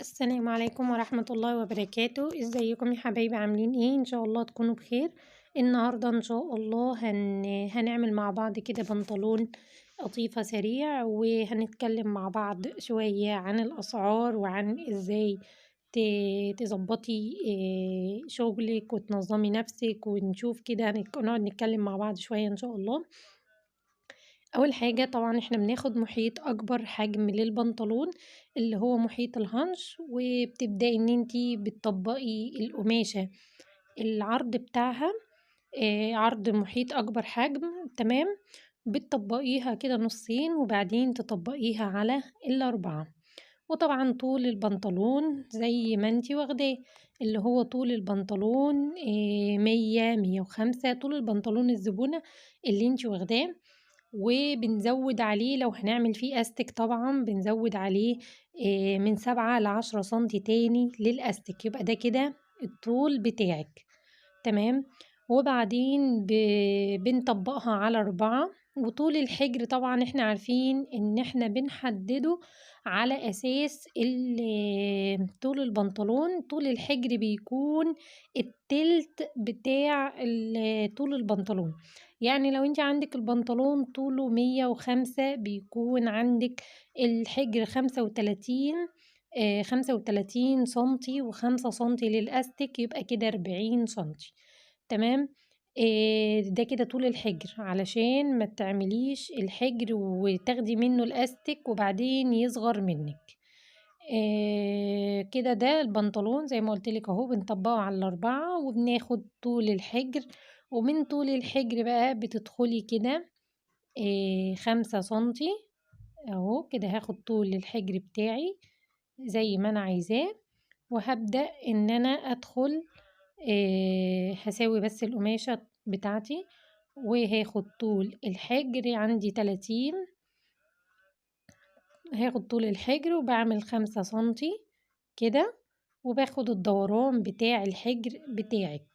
السلام عليكم ورحمة الله وبركاته، ازيكم يا حبايبي عاملين ايه؟ ان شاء الله تكونوا بخير. النهاردة ان شاء الله هنعمل مع بعض كده بنطلون قطيفة سريع، وهنتكلم مع بعض شوية عن الأسعار وعن ازاي تظبطي شغلك وتنظمي نفسك، ونشوف كده نقعد نتكلم مع بعض شوية ان شاء الله. أول حاجة طبعًا إحنا بناخد محيط أكبر حجم للبنطلون اللي هو محيط الهانش، وبتبدئي إن أنتِ بتطبّقي القماشة العرض بتاعها عرض محيط أكبر حجم، تمام، بتطبّقيها كده نُصّين وبعدين تطبّقيها على ال4. وطبعًا طول البنطلون زي ما أنتِ واخداه، اللي هو طول البنطلون 100، 105 طول البنطلون الزبونة اللي أنتِ واخداه. وبنزوّد عليه لو هنعمل فيه أستك طبعًا بنزوّد عليه من 7 ل10 سنتي تاني للأستك، يبقى ده كده الطول بتاعِك، تمام. وبعدين بنطبّقها على 4. وطول الحجر طبعًا إحنا عارفين إن إحنا بنحدّده على أساس طول البنطلون، طول الحجر بيكون التِلت بتاع طول البنطلون. يعني لو أنتِ عندِك البنطلون طوله 105 بيكون عندِك الحجر 35 سنتي و5 سنتي للأستك، يبقى كده 40 سنتي، تمام. ده كده طول الحجر، علشان ما تعمليش الحجر وتاخدي منه الأستك وبعدين يصغر منِّك. كده ده البنطلون زي ما قُلت لِك أهو بنطبّقه على ال4 وبناخد طول الحجر، ومن طول الحجر بقى بتدخلي كده 5 سنتي أهو، كده هاخد طول الحجر بتاعي زي ما أنا عايزاه، وهابدأ إن أنا أدخل هاساوي بس القماشة بتاعتي، وهاخد طول الحجر عندي 30، هاخد طول الحجر وباعمل 5 سنتي كده، وباخد الدوران بتاع الحجر بتاعِك.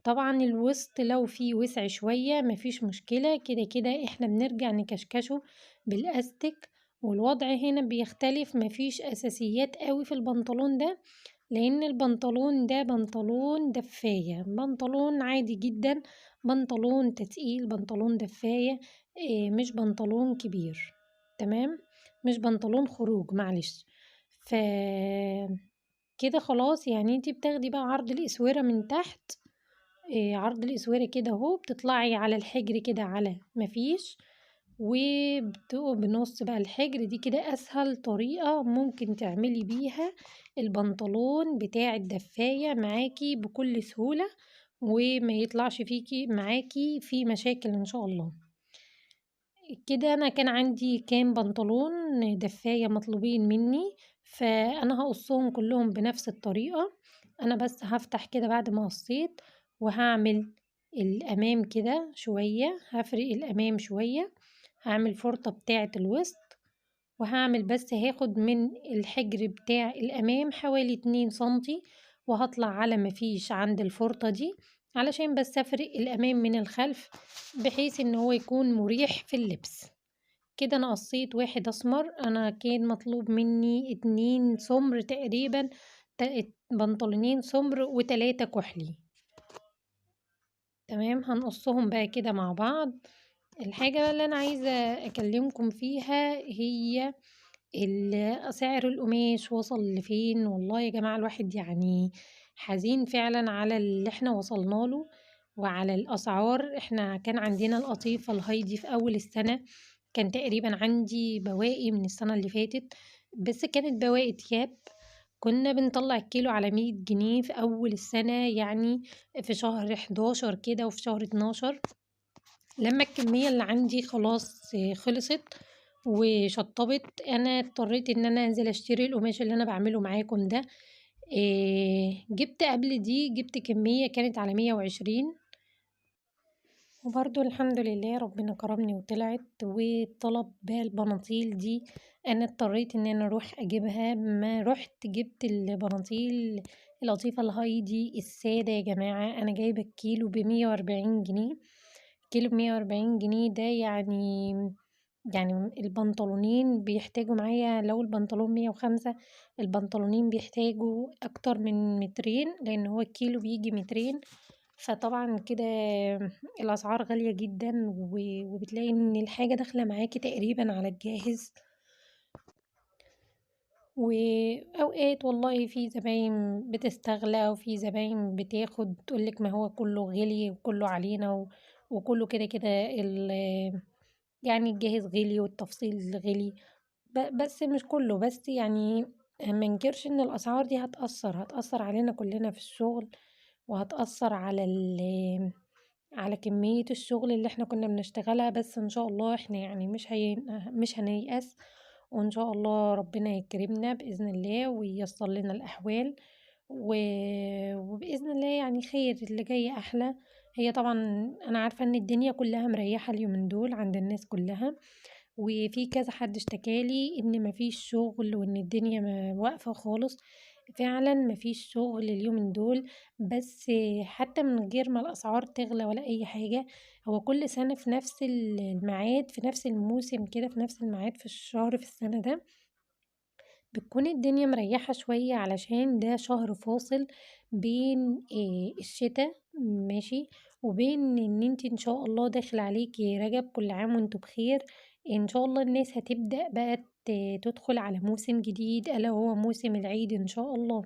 طبعًا الوسط لو فيه وسع شوية ما فيش مشكلة، كده إحنا بنرجع نكشكشه بالأستك، والوضع هنا بيختلف، ما فيش أساسيات أوي في البنطلون ده، لإن البنطلون ده بنطلون دفاية، بنطلون عادي جدًا، بنطلون تتقيل، بنطلون دفاية، مش بنطلون كبير، تمام، مش بنطلون خروج معلش. ف كده خلاص يعني أنتِ بتاخدي بقى عرض الأسورة من تحت، عرض الأسورة كده أهو، بتطلعي على الحجر كده على ما فيش، بنُص بقى الحجر، دي كده أسهل طريقة ممكن تعملي بيها البنطلون بتاع الدفاية معاكِ بكل سهولة، وما يطلعش معاكِ فيه مشاكل إن شاء الله. كده أنا كان عندي كام بنطلون دفاية مطلوبين مني، فأنا هقصهم كلهم بنفس الطريقة. أنا بس هفتح كده بعد ما قصيت، وهعمل الأمام كده شوية، هفرق الأمام شوية، هعمل فرطة بتاعة الوسط، وهعمل بس هاخد من الحجر بتاع الأمام حوالي 2 سنتي، وهطلع على ما فيش عند الفرطة دي، علشان بس أفرق الأمام من الخلف بحيث إن هو يكون مريح في اللبس. كده أنا قصيت واحد أسمر، أنا كان مطلوب مني 2 سمر تقريبا، بنطلونين سمر و3 كحلي، تمام. هنقصهم بقى كده مع بعض. الحاجة بقى اللي أنا عايزة أكلمكم فيها هي سعر القماش وصل لفين. والله يا جماعة الواحد يعني حزين فعلا على اللي احنا وصلنا له وعلى الأسعار. احنا كان عندنا القطيفة الهايدي في أول السنة، كان تقريبا عندي بواقي من السنة اللي فاتت، بس كانت بواقي تياب، كنا بنطلع الكيلو على 100 جنيه في أول السنة، يعني في شهر 11 كده وفي شهر 12. لما الكمية اللي عندي خلاص خلصت وشطبت، انا اضطريت ان انا انزل اشتري القماش اللي انا بعمله معاكم ده. جبت قبل دي، جبت كمية كانت على 120، وبرضو الحمد لله ربنا كرمني وطلعت. وطلب بقى البناطيل دي انا اضطريت ان انا اروح اجيبها، ما رحت جبت البناطيل القطيفة الهايدي السادة يا جماعة، انا جايبة الكيلو ب140 جنيه، كيلو ب140 جنيه ده يعني يعني البنطلونين بيحتاجوا معايا، لو البنطلون 105 البنطلونين بيحتاجوا أكتر من مترين، لأن هو الكيلو بيجي مترين. فطبعا كده الأسعار غالية جدا، وبتلاقي إن الحاجة داخلة معاكي تقريبا على الجاهز. وأوقات والله في زباين بتستغلى، وفي زباين بتاخد تقولك ما هو كله غلي وكله علينا وكله كده كده يعني الجاهز غلي والتفصيل غلي. بس مش كله، بس يعني ما انكرش ان الاسعار دي هتأثر علينا كلنا في الشغل، وهتأثر على كمية الشغل اللي احنا كنا بنشتغلها. بس ان شاء الله احنا يعني مش هنيأس، وان شاء الله ربنا يكرمنا بإذن الله وييسر لنا الأحوال، و... وبإذن الله يعني خير اللي جاي أحلى. هي طبعا أنا عارفة إن الدنيا كلها مريحة اليومين دول عند الناس كلها، وفي كذا حد اشتكالي إن مفيش شغل وإن الدنيا واقفة خالص. فعلا مفيش شغل اليومين دول. بس حتى من غير ما الأسعار تغلى ولا أي حاجة، هو كل سنة في نفس الميعاد، في نفس الموسم كده، في نفس الميعاد في الشهر في السنة ده بتكون الدنيا مريحة شوية، علشان ده شهر فاصل بين الشتاء، ماشي، وبين ان انت ان شاء الله داخل عليكي رجب. كل عام وانتم بخير. ان شاء الله الناس هتبدأ بقى تدخل على موسم جديد، الا هو موسم العيد ان شاء الله.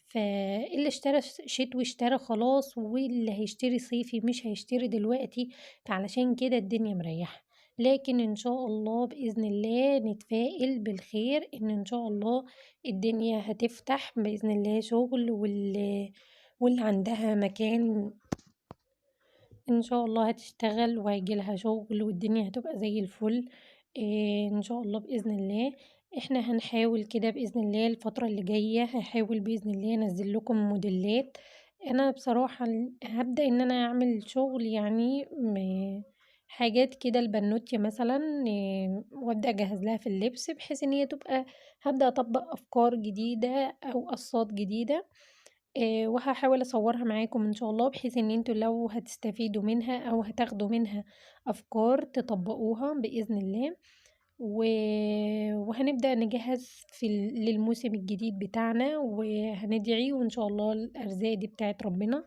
فاللي اشترى شتوي اشترى خلاص، واللي هيشتري صيفي مش هيشتري دلوقتي. فعلشان كده الدنيا مريحة. لكن ان شاء الله باذن الله نتفائل بالخير، ان شاء الله الدنيا هتفتح باذن الله شغل، واللي عندها مكان ان شاء الله هتشتغل وهيجيلها شغل، والدنيا هتبقى زي الفل. إيه ان شاء الله باذن الله. احنا هنحاول كده باذن الله الفتره اللي جايه، هحاول باذن الله انزل لكم موديلات. انا بصراحه هبدا ان انا اعمل شغل يعني حاجات كده البنوتي مثلا، وابدا اجهز لها في اللبس، بحيث ان هي تبقى هبدا اطبق افكار جديده او قصات جديده. وهاحاول أصورها معاكم إن شاء الله، بحيث إن انتوا لو هتستفيدوا منها أو هتاخدوا منها أفكار تطبقوها بإذن الله. و... وهنبدأ نجهز للموسم الجديد بتاعنا، وهندعي وإن شاء الله الأرزاق دي بتاعت ربنا.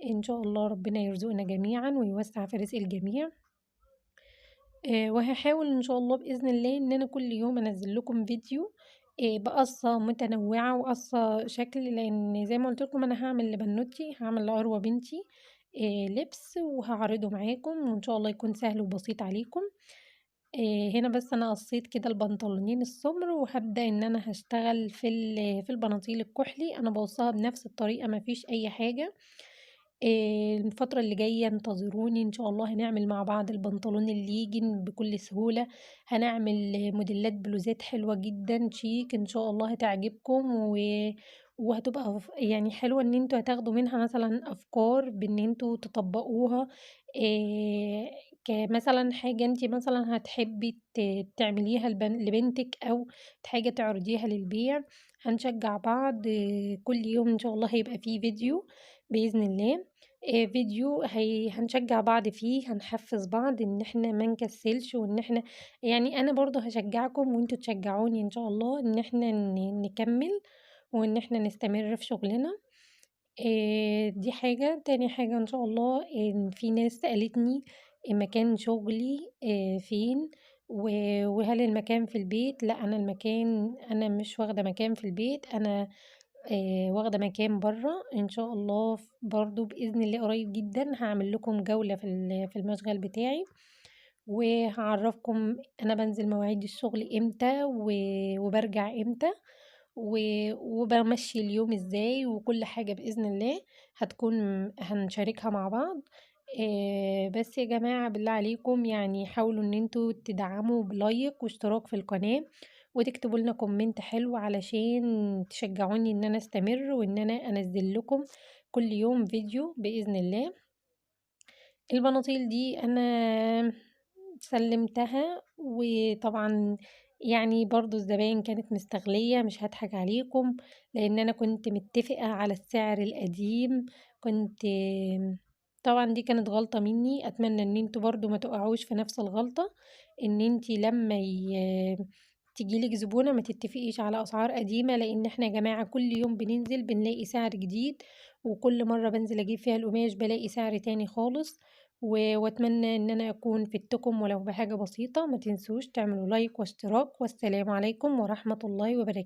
إن شاء الله ربنا يرزقنا جميعا ويوسع في رزق الجميع. وهاحاول إن شاء الله بإذن الله إن أنا كل يوم أنزل لكم فيديو بقصة متنوعة وقصة شكل، لأن زي ما قلت لكم أنا هعمل لبنوتي، هعمل لأروى بنتي لبس، وهعرضه معاكم وإن شاء الله يكون سهل وبسيط عليكم. هنا بس أنا قصيت كده البنطلونين السمر، وهبدأ إن أنا هشتغل في البناطيل الكحلي. أنا بقصها بنفس الطريقة، مفيش أي حاجة. الفترة اللي جاية انتظروني إن شاء الله هنعمل مع بعض البنطلون الليجن بكل سهولة. هنعمل موديلات بلوزات حلوة جدا شيك إن شاء الله هتعجبكم، وهتبقى يعني حلوة إن انتوا هتاخدوا منها مثلا أفكار بإن انتوا تطبقوها. إيه كمثلا حاجة انتي مثلا هتحبي تعمليها لبنتك، أو حاجة تعرضيها للبيع. هنشجع بعض. كل يوم إن شاء الله هيبقى فيه فيديو بإذن الله. فيديو هنشجع بعض فيه، هنحفز بعض ان احنا ما نكسلش، وان احنا يعني انا برضو هشجعكم وانتوا تشجعوني ان شاء الله ان احنا نكمل، وان احنا نستمر في شغلنا. دي حاجة. تاني حاجة ان شاء الله إن في ناس سألتني مكان شغلي فين، وهل المكان في البيت؟ لا، انا المكان انا مش واخدة مكان في البيت، انا واخدة مكان برّه. إن شاء الله برضه بإذن الله قريب جدًا هاعمل لكم جولة في المشغل بتاعي، وهاعرّفكم أنا بانزل مواعيد الشغل إمتى، وبارجع إمتى، وبامشّي اليوم إزاي، وكل حاجة بإذن الله هتكون هنشاركها مع بعض. بس يا جماعة بالله عليكم يعني حاولوا إن انتوا تدعموا بلايك واشتراك في القناة، وتكتبوا لنا كومنت حلو علشان تشجعوني ان انا استمر، وان انا انزل لكم كل يوم فيديو بإذن الله. البناطيل دي انا سلمتها، وطبعا يعني برضو الزباين كانت مستغلية، مش هضحك عليكم، لان انا كنت متفقة على السعر القديم. كنت طبعًا دي كانت غلطة منّي، أتمنى إن أنتم برضه ما تقعوش في نفس الغلطة، إن أنتِ لمّا تيجي لِك زبونة ما تتفقيش على أسعار قديمة، لإن إحنا يا جماعة كل يوم بننزل بنلاقي سعر جديد، وكل مرّة بانزل أجيب فيها القماش بالاقي سعر تاني خالص، وأتمنى إن أنا أكون فدتكم ولو بحاجة بسيطة، ما تنسوش تعملوا لايك واشتراك، والسلام عليكم ورحمة الله وبركاته.